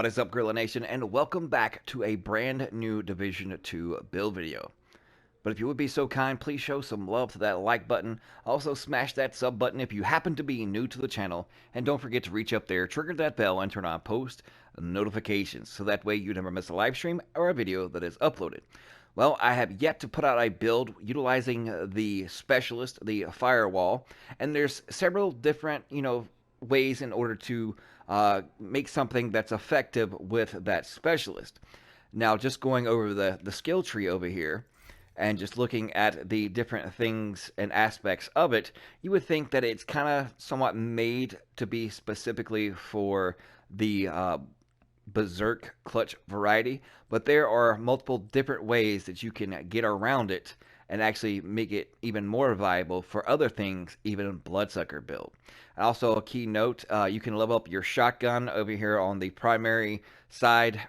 What is up, Gorilla Nation, and welcome back to a brand new Division 2 build video. But if you would be so kind, please show some love to that like button. Also smash that sub button if you happen to be new to the channel, and don't forget to reach up there, trigger that bell, and turn on post notifications, so that way you never miss a live stream or a video that is uploaded. Well, I have yet to put out a build utilizing the specialist, the firewall, and there's several different, ways in order to make something that's effective with that specialist. Now, just going over the skill tree over here, and just looking at the different things and aspects of it, you would think that it's kind of somewhat made to be specifically for the berserk clutch variety, but there are multiple different ways that you can get around it and actually make it even more viable for other things, even bloodsucker build. And also a key note, you can level up your shotgun over here on the primary side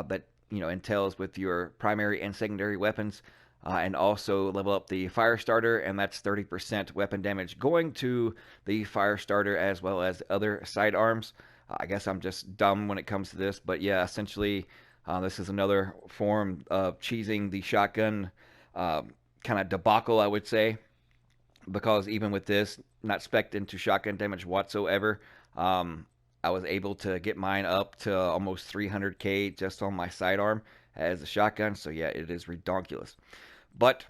that entails with your primary and secondary weapons. And also level up the fire starter, and that's 30% weapon damage going to the fire starter as well as other sidearms. I guess I'm just dumb when it comes to this, but yeah, essentially this is another form of cheesing the shotgun kind of debacle, I would say, because even with this, not spec'd into shotgun damage whatsoever, I was able to get mine up to almost 300k just on my sidearm as a shotgun, so yeah, it is redonkulous. But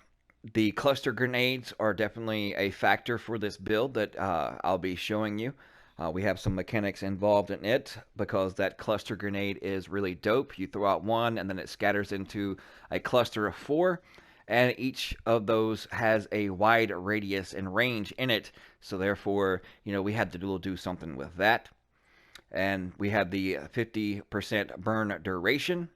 the cluster grenades are definitely a factor for this build that I'll be showing you. We have some mechanics involved in it because that cluster grenade is really dope. You throw out one and then it scatters into a cluster of 4, and each of those has a wide radius and range in it. So therefore, we had to do something with that. And we have the 50% burn duration,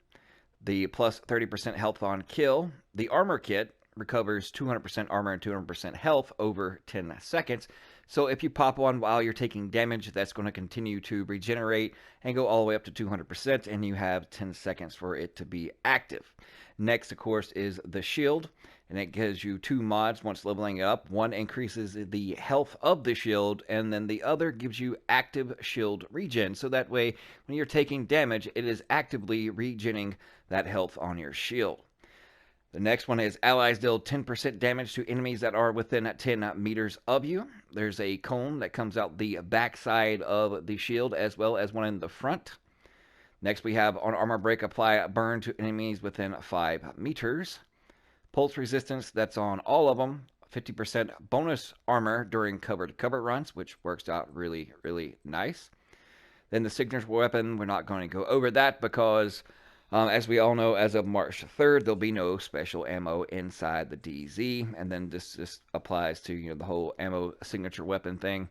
the plus 30% health on kill. The armor kit recovers 200% armor and 200% health over 10 seconds. So if you pop one while you're taking damage, that's going to continue to regenerate and go all the way up to 200%, and you have 10 seconds for it to be active. Next, of course, is the shield, and it gives you 2 mods once leveling up. One increases the health of the shield, and then the other gives you active shield regen. So that way, when you're taking damage, it is actively regenerating that health on your shield. The next one is allies deal 10% damage to enemies that are within 10 meters of you. There's a cone that comes out the backside of the shield as well as one in the front. Next, we have on armor break, apply burn to enemies within 5 meters. Pulse resistance, that's on all of them. 50% bonus armor during cover-to-cover runs, which works out really, really nice. Then the signature weapon, we're not going to go over that because as we all know, as of March 3rd, there'll be no special ammo inside the DZ, and then this just applies to the whole ammo signature weapon thing.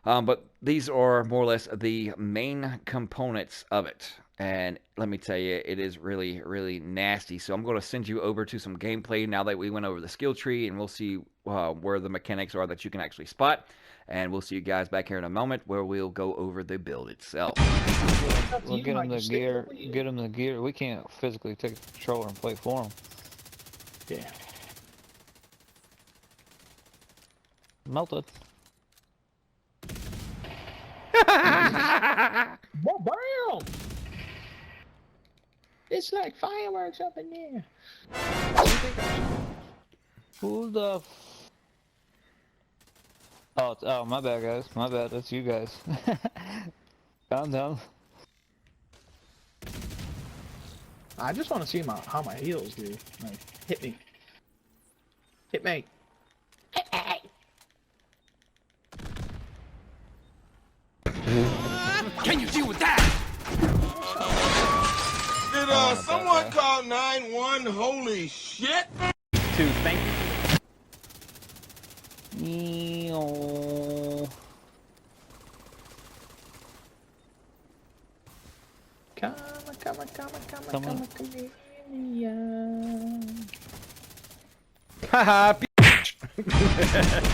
But these are more or less the main components of it, and let me tell you, it is really, really nasty. So I'm going to send you over to some gameplay now that we went over the skill tree, and we'll see where the mechanics are that you can actually spot. And we'll see you guys back here in a moment where we'll go over the build itself. We'll get him the gear. Get him the gear. We can't physically take the controller and play for him. Yeah. Melted. Bam! It's like fireworks up in there. Who the? Oh, my bad, guys. My bad. That's you guys. Calm down. I just want to see how my heals do. Like, hit me. Hit me. Can you deal with that? Did someone call 911? Holy shit! 2, thank you. Come on, chameleon. Haha,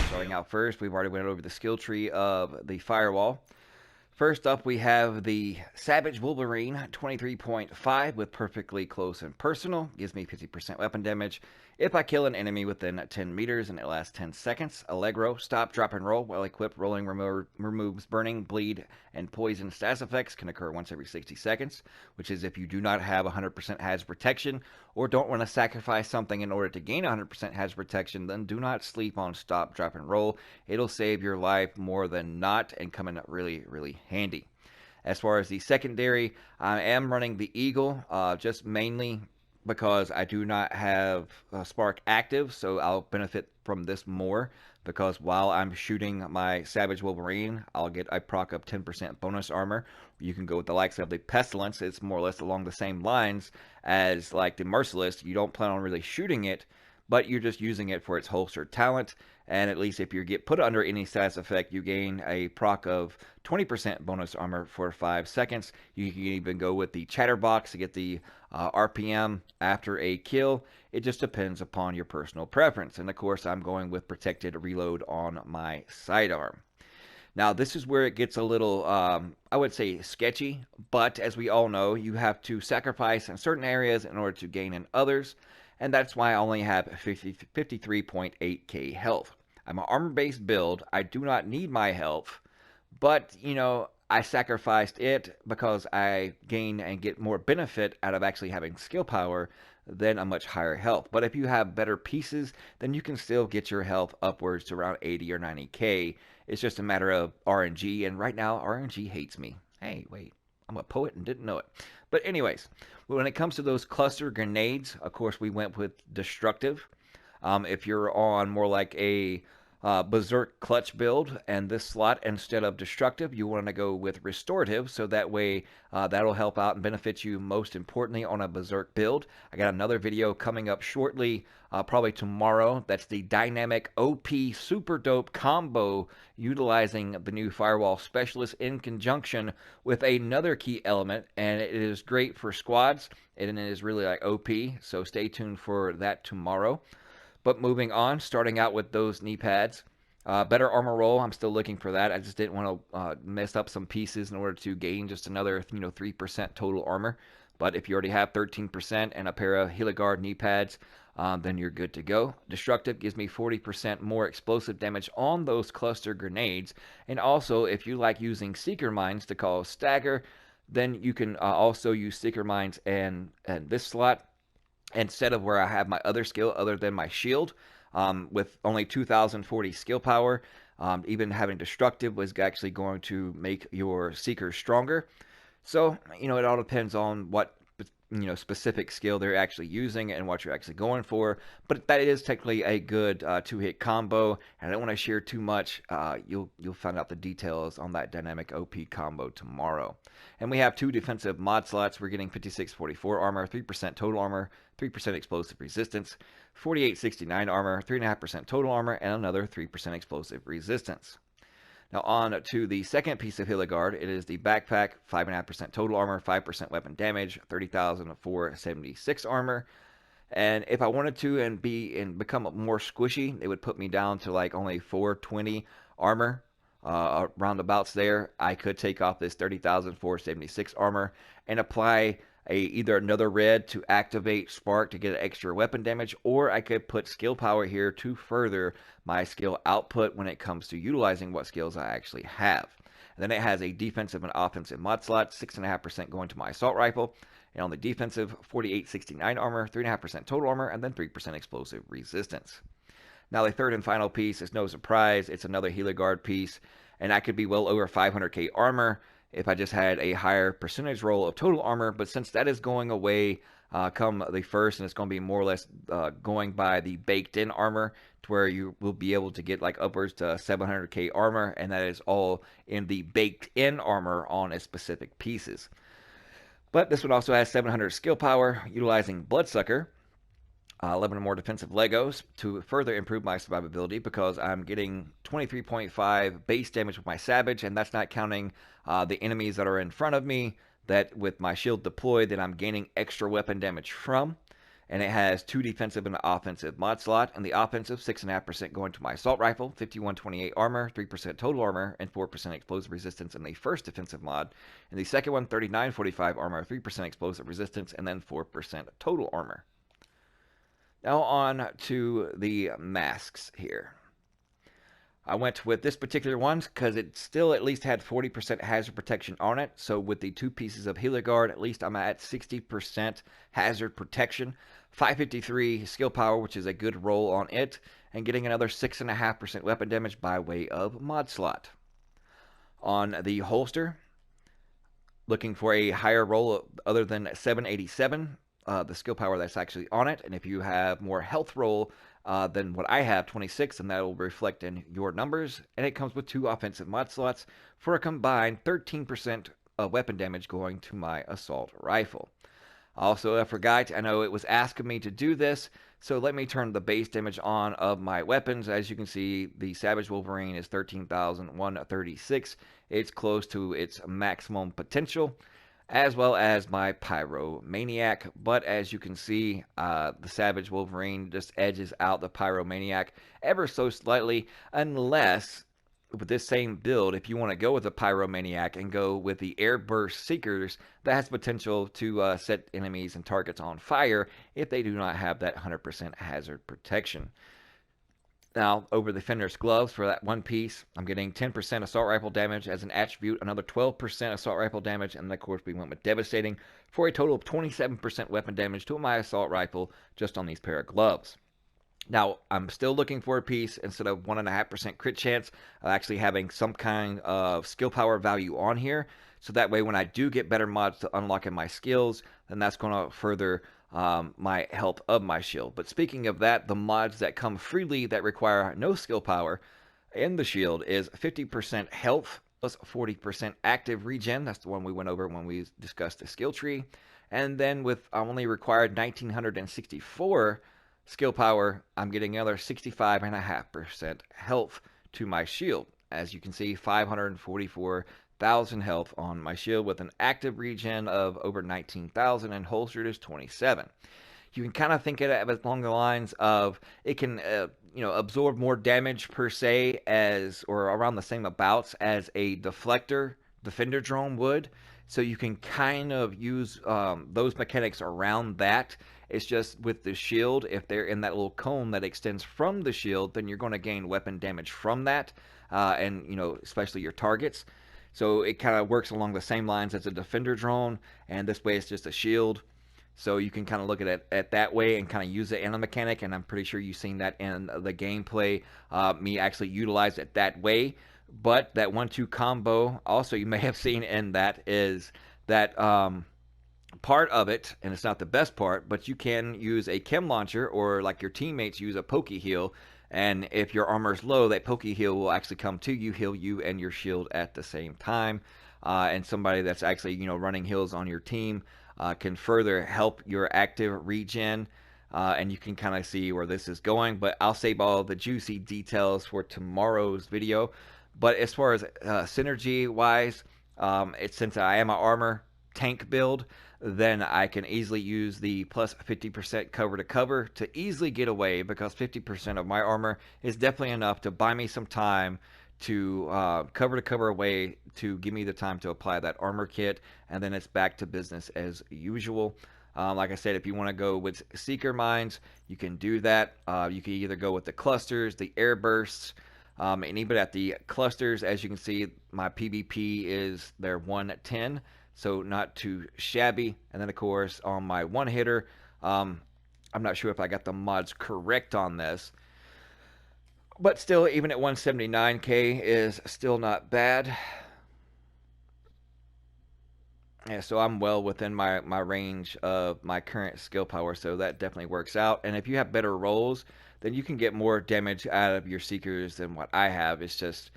starting out first, we've already went over the skill tree of the firewall. First up, we have the Savage Wolverine 23.5 with perfectly close and personal. Gives me 50% weapon damage. If I kill an enemy within 10 meters and it lasts 10 seconds, Allegro, stop, drop, and roll while equipped. Rolling removes burning, bleed, and poison status effects can occur once every 60 seconds, which is if you do not have 100% hazard protection or don't want to sacrifice something in order to gain 100% hazard protection, then do not sleep on stop, drop, and roll. It'll save your life more than not and come in really, really handy. As far as the secondary, I am running the Eagle, just mainly because I do not have Spark active, so I'll benefit from this more because while I'm shooting my Savage Wolverine, I'll get a proc of 10% bonus armor. You can go with the likes of the Pestilence. It's more or less along the same lines as like the Merciless. You don't plan on really shooting it, but you're just using it for its holstered talent. And at least if you get put under any status effect, you gain a proc of 20% bonus armor for 5 seconds. You can even go with the Chatterbox to get the RPM after a kill. It just depends upon your personal preference. And of course, I'm going with protected reload on my sidearm. Now, this is where it gets a little, I would say, sketchy. But as we all know, you have to sacrifice in certain areas in order to gain in others. And that's why I only have 53.8k health. I'm an armor-based build. I do not need my health, but, you know, I sacrificed it because I gain and get more benefit out of actually having skill power than a much higher health. But if you have better pieces, then you can still get your health upwards to around 80 or 90k. It's just a matter of RNG, and right now, RNG hates me. Hey, wait, I'm a poet and didn't know it. But anyways, when it comes to those cluster grenades, of course, we went with destructive. If you're on more like a Berserk clutch build and this slot instead of destructive, you want to go with restorative, so that way that'll help out and benefit you most importantly on a Berserk build. I got another video coming up shortly, probably tomorrow. That's the dynamic OP super dope combo utilizing the new firewall specialist in conjunction with another key element, and it is great for squads and it is really like OP, so stay tuned for that tomorrow. But moving on, starting out with those knee pads. Better armor roll, I'm still looking for that. I just didn't want to mess up some pieces in order to gain just another 3% total armor. But if you already have 13% and a pair of Heligard knee pads, then you're good to go. Destructive gives me 40% more explosive damage on those cluster grenades. And also, if you like using Seeker Mines to cause stagger, then you can also use Seeker Mines and this slot instead of where I have my other skill other than my shield. With only 2040 skill power, even having destructive was actually going to make your seekers stronger. So, it all depends on what specific skill they're actually using and what you're actually going for. But that is technically a good two-hit combo, and I don't want to share too much. You'll find out the details on that dynamic OP combo tomorrow. And we have 2 defensive mod slots. We're getting 5644 armor, 3% total armor, 3% explosive resistance, 4869 armor, 3.5% total armor, and another 3% explosive resistance. Now on to the second piece of Heligard. It is the backpack, 5.5% total armor, 5% weapon damage, 30,476 armor. And if I wanted to and become more squishy, it would put me down to like only 420 armor. Roundabouts there. I could take off this 30,476 armor and apply either another red to activate Spark to get extra weapon damage, or I could put skill power here to further my skill output when it comes to utilizing what skills I actually have. And then it has a defensive and offensive mod slot, 6.5% going to my assault rifle, and on the defensive, 4869 armor, 3.5% total armor, and then 3% explosive resistance. Now the third and final piece is no surprise, it's another Heligard piece, and I could be well over 500k armor if I just had a higher percentage roll of total armor, but since that is going away come the first, and it's going to be more or less going by the baked-in armor, to where you will be able to get like upwards to 700k armor, and that is all in the baked-in armor on its specific pieces. But this one also has 700 skill power, utilizing Bloodsucker, 11 or more defensive Legos to further improve my survivability, because I'm getting 23.5 base damage with my Savage, and that's not counting the enemies that are in front of me that with my shield deployed that I'm gaining extra weapon damage from. And it has 2 defensive and offensive mod slot, and the offensive 6.5% going to my assault rifle, 5128 armor, 3% total armor, and 4% explosive resistance in the first defensive mod. And the second one, 3945 armor, 3% explosive resistance, and then 4% total armor. Now on to the masks here. I went with this particular one because it still at least had 40% hazard protection on it. So with the 2 pieces of Healer Guard, at least I'm at 60% hazard protection. 553 skill power, which is a good roll on it, and getting another 6.5% weapon damage by way of mod slot. On the holster, looking for a higher roll other than 787, the skill power that's actually on it. And if you have more health roll than what I have, 26, and that will reflect in your numbers. And it comes with 2 offensive mod slots for a combined 13% weapon damage going to my assault rifle. Also, I forgot, I know it was asking me to do this, so let me turn the base damage on of my weapons. As you can see, the Savage Wolverine is 13,136. It's close to its maximum potential, as well as my Pyromaniac. But as you can see, the Savage Wolverine just edges out the Pyromaniac ever so slightly, unless with this same build, if you want to go with the Pyromaniac and go with the Airburst Seekers, that has potential to set enemies and targets on fire if they do not have that 100% hazard protection. Now, over the Fender's Gloves, for that one piece, I'm getting 10% assault rifle damage as an attribute, another 12% assault rifle damage, and of course we went with Devastating for a total of 27% weapon damage to my assault rifle just on these pair of gloves. Now, I'm still looking for a piece instead of 1.5% crit chance of actually having some kind of skill power value on here. So that way, when I do get better mods to unlocking my skills, then that's going to further my health of my shield. But speaking of that, the mods that come freely that require no skill power in the shield is 50% health plus 40% active regen. That's the one we went over when we discussed the skill tree. And then with only required 1964 skill power, I'm getting another 65.5% health to my shield. As you can see, 544,000 health on my shield with an active regen of over 19,000 and holstered is 27. You can kind of think of it along the lines of it can absorb more damage per se as or around the same abouts as a defender drone would. So you can kind of use those mechanics around that. It's just with the shield, if they're in that little cone that extends from the shield, then you're going to gain weapon damage from that, and especially your targets. So it kind of works along the same lines as a defender drone, and this way it's just a shield. So you can kind of look at it that way and kind of use it in a mechanic, and I'm pretty sure you've seen that in the gameplay, me actually utilize it that way. But that 1-2 combo, also you may have seen in that, is that part of it, and it's not the best part, but you can use a chem launcher, or like your teammates use a pokey heal, and if your armor's low, that pokey heal will actually come to you, heal you and your shield at the same time. And somebody that's actually running heals on your team can further help your active regen. And you can kind of see where this is going, but I'll save all the juicy details for tomorrow's video. But as far as synergy wise, since I am an armor tank build, then I can easily use the plus 50% cover to cover to easily get away, because 50% of my armor is definitely enough to buy me some time to cover to cover away to give me the time to apply that armor kit, and then it's back to business as usual. Like I said, if you want to go with Seeker Mines, you can do that. You can either go with the clusters, the air bursts, and even at the clusters, as you can see, my PvP is their 110, so not too shabby. And then, of course, on my one-hitter, I'm not sure if I got the mods correct on this, but still, even at 179k is still not bad. Yeah, so I'm well within my range of my current skill power, so that definitely works out. And if you have better rolls, then you can get more damage out of your Seekers than what I have. It's just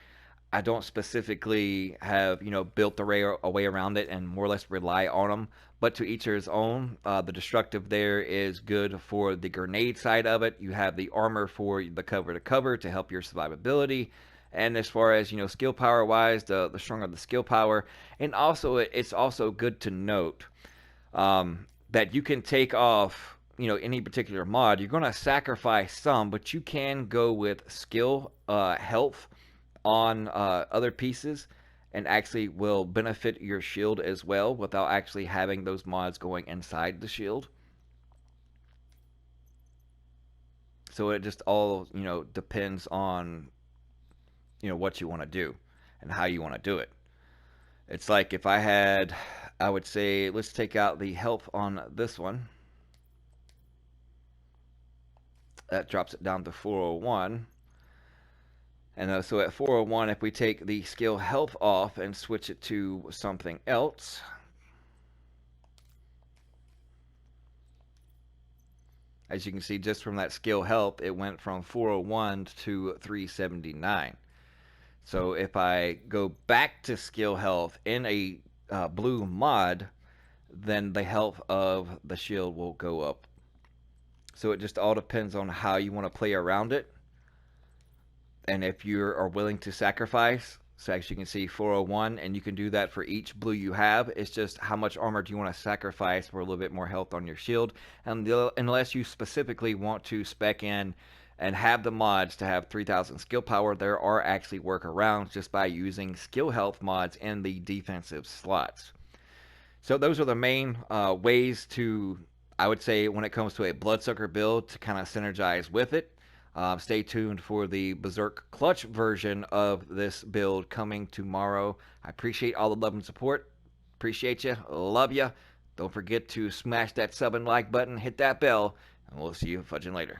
I don't specifically have built a way around it and more or less rely on them. But to each his own. The destructive there is good for the grenade side of it. You have the armor for the cover to cover to help your survivability. And as far as skill power wise, the stronger the skill power. And also it's also good to note that you can take off any particular mod. You're going to sacrifice some, but you can go with skill health on other pieces, and actually will benefit your shield as well without actually having those mods going inside the shield. So it just all, depends on, what you want to do and how you want to do it. It's like if I would say, let's take out the health on this one. That drops it down to 401. And so at 401, if we take the skill health off and switch it to something else, as you can see, just from that skill health, it went from 401 to 379. So if I go back to skill health in a blue mod, then the health of the shield will go up. So it just all depends on how you want to play around it. And if you are willing to sacrifice, so as you can see 401, and you can do that for each blue you have. It's just how much armor do you want to sacrifice for a little bit more health on your shield. And unless you specifically want to spec in and have the mods to have 3000 skill power, there are actually workarounds just by using skill health mods in the defensive slots. So those are the main ways to, I would say, when it comes to a Bloodsucker build, to kind of synergize with it. Stay tuned for the Berserk Clutch version of this build coming tomorrow. I appreciate all the love and support. Appreciate you. Love you. Don't forget to smash that sub and like button, hit that bell, and we'll see you fudging later.